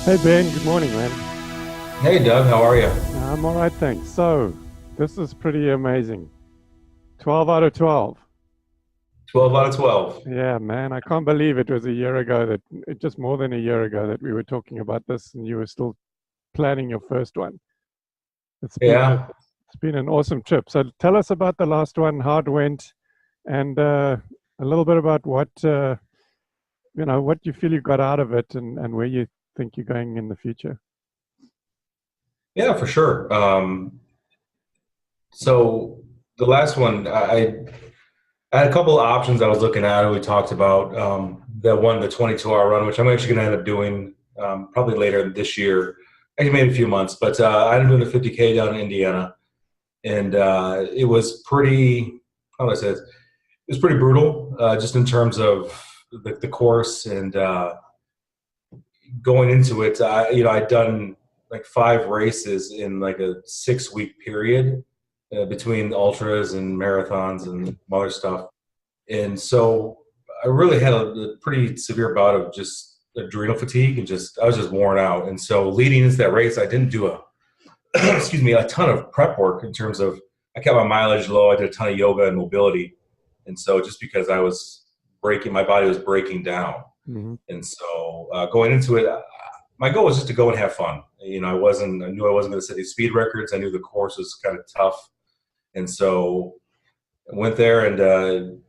Hey Ben, good morning, man. Hey Doug, how are you? I'm all right, thanks. So, this is pretty amazing. 12 out of 12. 12 out of 12. Yeah, man, I can't believe it was a year ago just more than a year ago that we were talking about this and you were still planning your first one. It's been a, Yeah, it's been an awesome trip. So, tell us about the last one, how it went, and a little bit about what you feel you got out of it and where you think you're going in the future. yeah, for sure. So the last one, I had a couple of options I was looking at. We talked about the 22-hour run, which I'm actually going to end up doing probably later this year, actually maybe a few months. But I ended up doing the 50K down in Indiana, and it was pretty. How do I say it? It was pretty brutal, just in terms of the course and going into it. I'd done like 5 races in like a 6 week period between ultras and marathons and other stuff. And so I really had a pretty severe bout of just adrenal fatigue and just I was just worn out. And so leading into that race, I didn't do a excuse me a ton of prep work in terms of I kept my mileage low. I did a ton of yoga and mobility, and so just because I was breaking, my body was breaking down, Hmm. and so going into it, my goal was just to go and have fun. I knew I wasn't going to set these speed records. I knew the course was kind of tough, and so I went there and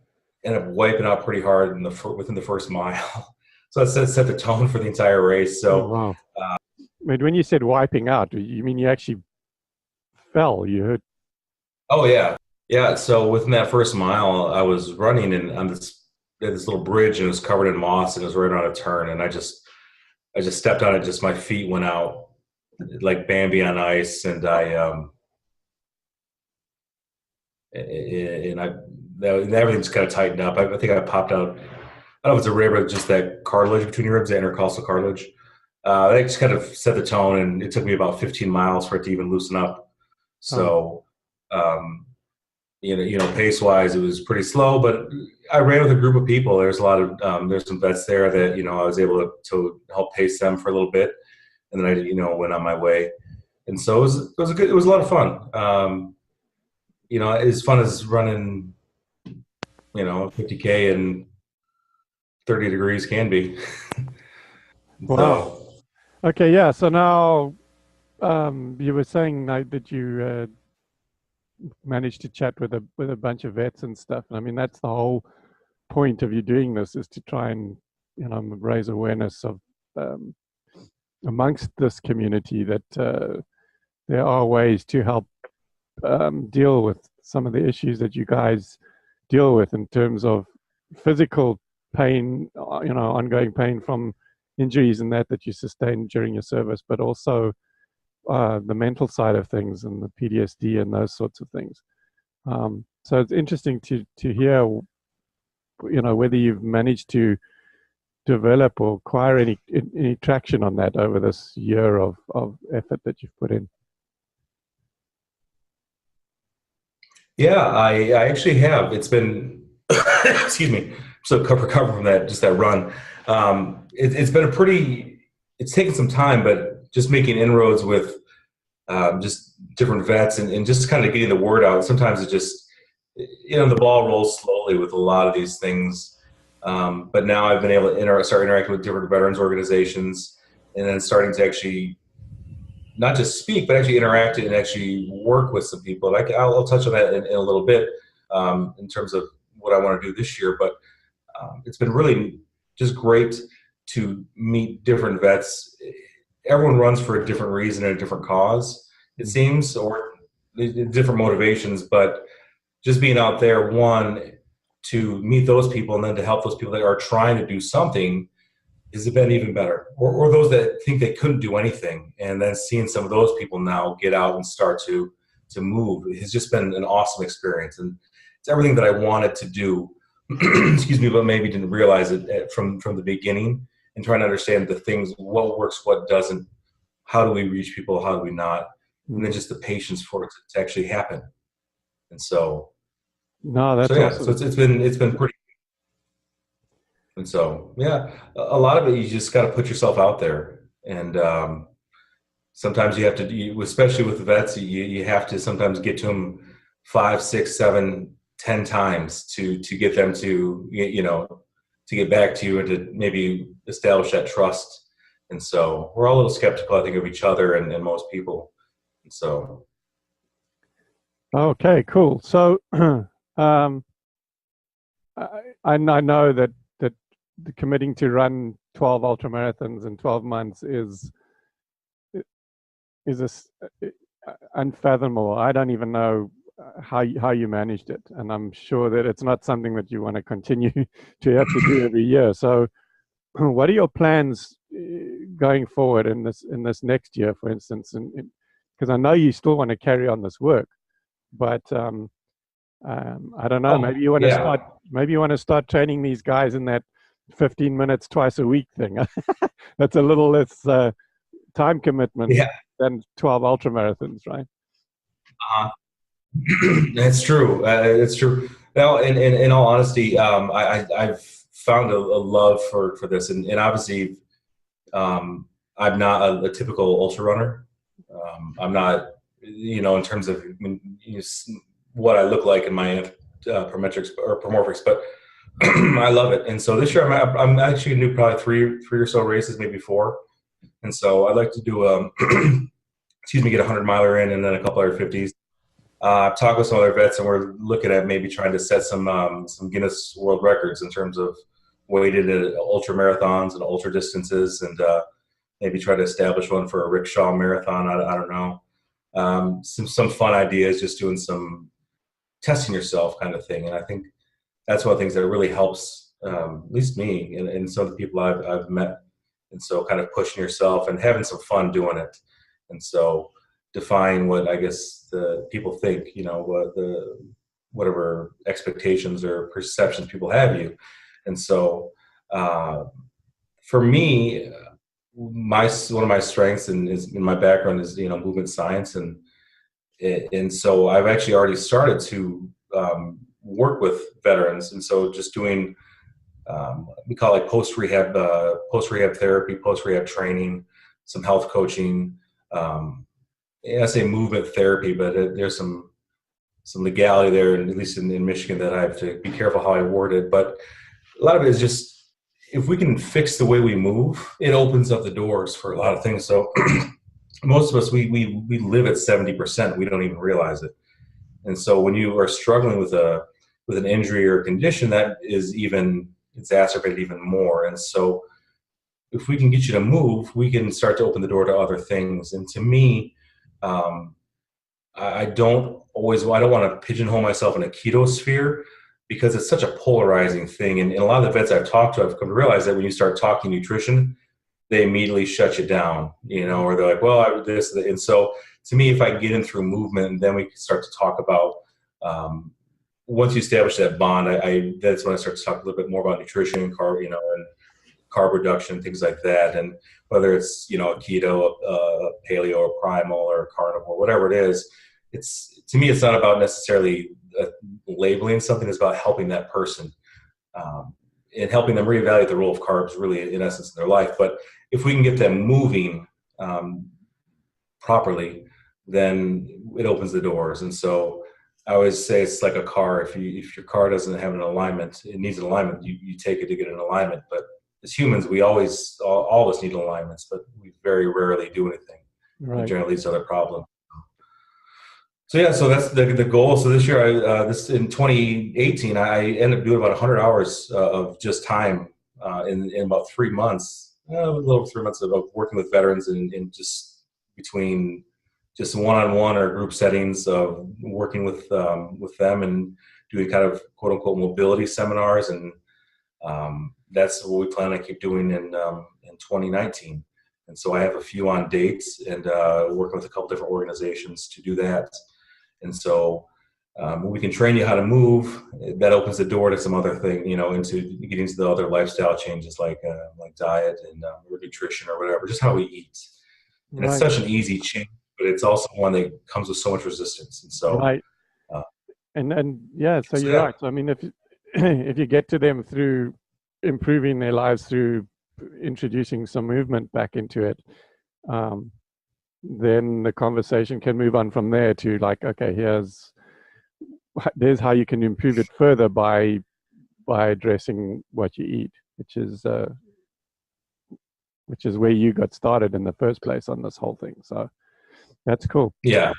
ended up wiping out pretty hard within the first mile. So that set the tone for the entire race. Oh, So, wow. But when you said wiping out, you mean you actually fell? You hurt? oh yeah, yeah. So within that first mile, I was running and on this little bridge and it was covered in moss and it was right on a turn, and I just stepped on it. Just my feet went out like Bambi on ice, and everything just kind of tightened up. I think I popped out. I don't know if it's a rib or just that cartilage between your ribs, the intercostal cartilage. That just kind of set the tone, and it took me about 15 miles for it to even loosen up. Oh, So, um, pace wise, it was pretty slow, but I ran with a group of people. There's some vets there that I was able to help pace them for a little bit, and then I went on my way. And so it was a lot of fun. As fun as running 50K and 30 degrees can be. wow. So Okay, yeah. So now you were saying like, that you managed to chat with a bunch of vets and stuff. And I mean, that's the whole point of you doing this is to try and raise awareness of um, amongst this community that there are ways to help deal with some of the issues that you guys deal with in terms of physical pain, ongoing pain from injuries and that you sustained during your service, but also the mental side of things and the PTSD and those sorts of things. So it's interesting to hear, whether you've managed to develop or acquire any traction on that over this year of effort that you've put in. yeah, I actually have. It's been excuse me, so recover from that run. It's been it's taken some time, but just making inroads with just different vets and just kind of getting the word out. Sometimes it just, the ball rolls slowly with a lot of these things. But now I've been able to start interacting with different veterans organizations and then starting to actually not just speak, but actually interact and actually work with some people. And I'll touch on that in a little bit in terms of what I want to do this year. But it's been really just great to meet different vets. Everyone runs for a different reason and a different cause, it seems, or different motivations. But just being out there, one, to meet those people and then to help those people that are trying to do something has been even better. Or those that think they couldn't do anything, and then seeing some of those people now get out and start to move has just been an awesome experience. And it's everything that I wanted to do, excuse me, but maybe didn't realize it from the beginning, and trying to understand the things, what works, what doesn't, how do we reach people, how do we not, and then Mm. just the patience for it to actually happen. And No, so that's yeah, so awesome. it's been pretty. And so yeah, a lot of it you just got to put yourself out there. And sometimes you have to, especially with the vets, you have to sometimes get to them 5, 6, 7, 10 times to get them to, to get back to you and to maybe establish that trust. And so we're all a little skeptical, I think, of each other and most people. And so, Okay, cool. So, um, I know that committing to run 12 ultra marathons in 12 months is unfathomable. I don't even know how you managed it, and I'm sure that it's not something that you want to continue to have to do every year. So, what are your plans going forward in this next year, for instance? And because I know you still want to carry on this work, but I don't know. oh, Maybe you want to yeah. start. Maybe you want to start training these guys in that 15 minutes twice a week thing. That's a little less time commitment Yeah. than 12 ultra marathons, right? Uh, that's true. It's true. Now, in all honesty, I've found a love for this, and obviously, I'm not a typical ultra runner. I'm not, in terms of what I look like in my parametrics or promorphics, but I love it. And so this year, I'm actually going to do probably three or so races, maybe 4. And so I'd like to do get a 100-miler in, and then a couple other 50s. I've talked with some other vets, and we're looking at maybe trying to set some Guinness World Records in terms of weighted ultra marathons and ultra distances, and maybe try to establish one for a rickshaw marathon. I don't know. Some fun ideas, just doing some testing yourself kind of thing. And I think that's one of the things that really helps, at least me and some of the people I've met. And so kind of pushing yourself and having some fun doing it. And so defying what I guess the people think, what whatever expectations or perceptions people have you. And so for me, one of my strengths is in my background is movement science, and so I've actually already started to work with veterans, and so just doing we call it post rehab therapy, post rehab training, some health coaching. I say movement therapy, but there's some legality there, and at least in Michigan, that I have to be careful how I word it. But a lot of it is just, if we can fix the way we move, it opens up the doors for a lot of things. So most of us, we live at 70%. We don't even realize it. And so when you are struggling with an injury or a condition, that is even exacerbated even more. And so if we can get you to move, we can start to open the door to other things. And to me, I don't want to pigeonhole myself in a keto sphere, because it's such a polarizing thing. And a lot of the vets I've talked to, I've come to realize that when you start talking nutrition, they immediately shut you down, or they're like, well, I would this. And so to me, if I can get in through movement, then we can start to talk about, once you establish that bond, that's when I start to talk a little bit more about nutrition and carb, and carb reduction, things like that. And whether it's, a keto, a paleo, a primal, or a carnivore, whatever it is, to me, it's not about necessarily labeling something. It's about helping that person, and helping them reevaluate the role of carbs, really, in essence, in their life. But if we can get them moving properly, then it opens the doors. And so I always say it's like a car. If your car doesn't have an alignment, it needs an alignment. You take it to get an alignment. But as humans, we always, all of us need alignments, but we very rarely do anything. Right. It generally leads to other problems. So yeah, so that's the goal. So this year, in 2018, I ended up doing about 100 hours of just time in about 3 months, a little over 3 months of working with veterans, and just between just one-on-one or group settings of working with them and doing kind of quote unquote mobility seminars, and that's what we plan on keep doing in 2019. And so I have a few on dates, and working with a couple different organizations to do that. And so when we can train you how to move, that opens the door to some other thing, into getting into the other lifestyle changes like diet and or nutrition or whatever, just how we eat. And Right. It's such an easy change, but it's also one that comes with so much resistance. And so, right. And yeah, so you're right. So I mean, if if you get to them through improving their lives through introducing some movement back into it, then the conversation can move on from there to like, okay, there's how you can improve it further by addressing what you eat, which is where you got started in the first place on this whole thing. So that's cool. Yeah.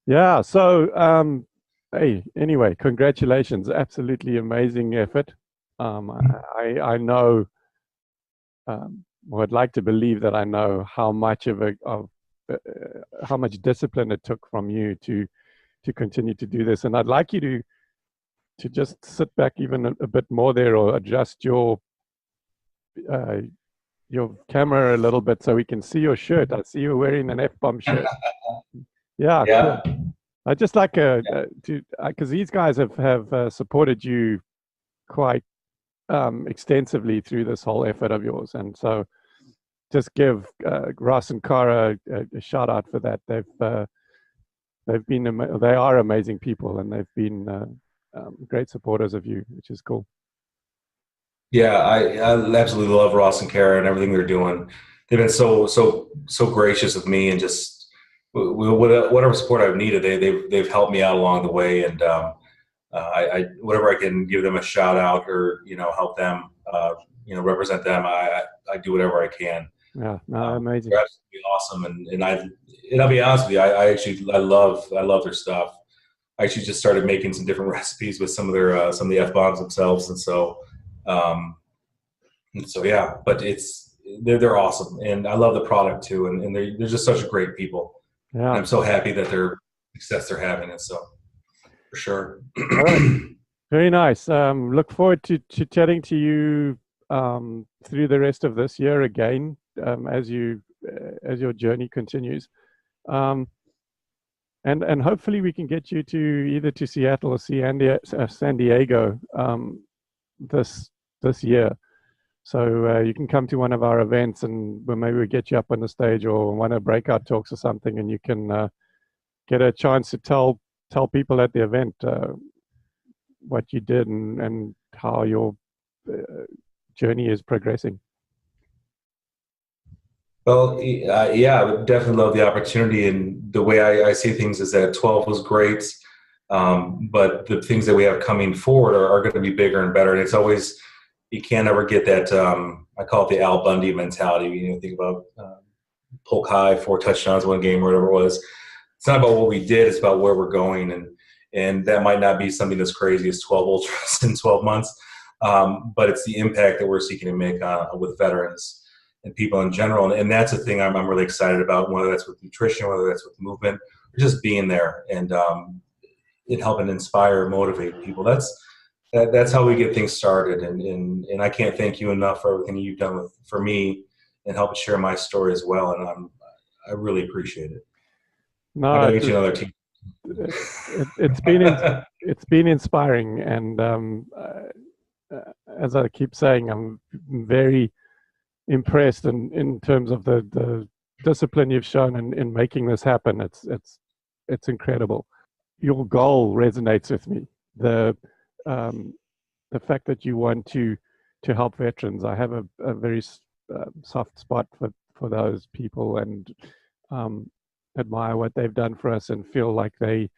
Yeah. So, hey, anyway, congratulations. Absolutely amazing effort. I know, well, I'd like to believe that I know how much how much discipline it took from you to continue to do this. And I'd like you to just sit back even a bit more there, or adjust your camera a little bit so we can see your shirt. I see you're wearing an F-bomb shirt. Yeah, Yeah. cool. I just like because these guys have supported you quite extensively through this whole effort of yours, and so just give Ross and Cara a shout out for that. They are amazing people, and they've been great supporters of you, which is cool. Yeah, I absolutely love Ross and Kara and everything they're doing. They've been so gracious with me, and just whatever support I've needed, they've helped me out along the way. And I whatever I can give them a shout out, or help them, represent them, I do whatever I can. Yeah, no, amazing. They're absolutely awesome, and I'll be honest with you, I love their stuff. I actually just started making some different recipes with some of the F-bombs themselves, and so. Yeah, but they're awesome, and I love the product too, and they're just such great people. Yeah, and I'm so happy that their success they're having, and so for sure. All right. Very nice. Look forward to chatting to you through the rest of this year again, as your journey continues, and hopefully we can get you to either to Seattle or San Diego this year. So you can come to one of our events, and maybe we get you up on the stage, or one of breakout talks or something, and you can get a chance to tell people at the event what you did and how your journey is progressing. Well, yeah, I would definitely love the opportunity, and the way I see things is that 12 was great, but the things that we have coming forward are going to be bigger and better, and it's always. You can't ever get that, I call it the Al Bundy mentality. Think about Polk High, 4 touchdowns, 1 game, or whatever it was. It's not about what we did, it's about where we're going. And that might not be something as crazy as 12 ultras in 12 months, but it's the impact that we're seeking to make with veterans and people in general. And that's the thing I'm really excited about, whether that's with nutrition, whether that's with movement, or just being there and helping inspire, motivate people. That's how we get things started, and I can't thank you enough for everything you've done for me and help share my story as well. And I really appreciate it. No, I gotta get you another team. It's been inspiring, and as I keep saying, I'm very impressed in terms of the discipline you've shown in making this happen. It's incredible. Your goal resonates with me. The fact that you want to help veterans. I have a very soft spot for those people, and admire what they've done for us, and feel like they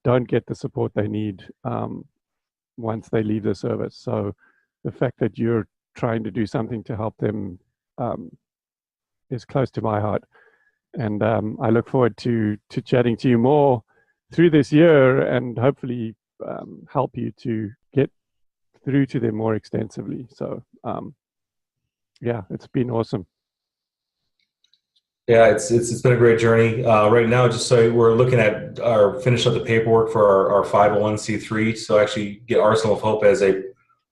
don't get the support they need once they leave the service. So the fact that you're trying to do something to help them is close to my heart, and I look forward to chatting to you more through this year, and hopefully help you to get through to them more extensively. So yeah, it's been awesome. Yeah, it's been a great journey. Right now, just so we're looking at finish up the paperwork for our 501c3, so actually get Arsenal of Hope as a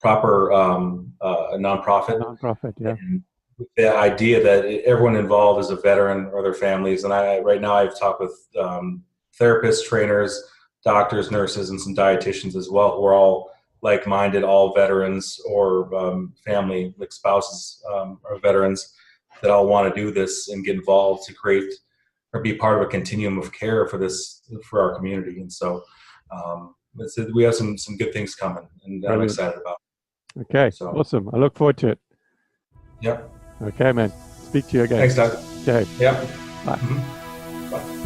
proper nonprofit. Nonprofit, yeah. And with the idea that everyone involved is a veteran or their families. And right now I've talked with therapists, trainers, doctors, nurses, and some dietitians as well, who are all like-minded, all veterans or family, like spouses of veterans, that all want to do this and get involved to create or be part of a continuum of care for our community. And so we have some good things coming, and I'm excited about. Okay, so awesome. I look forward to it. Yep. Okay, man. Speak to you again. Thanks, Doug. Okay. Yep. Bye. Mm-hmm. Bye.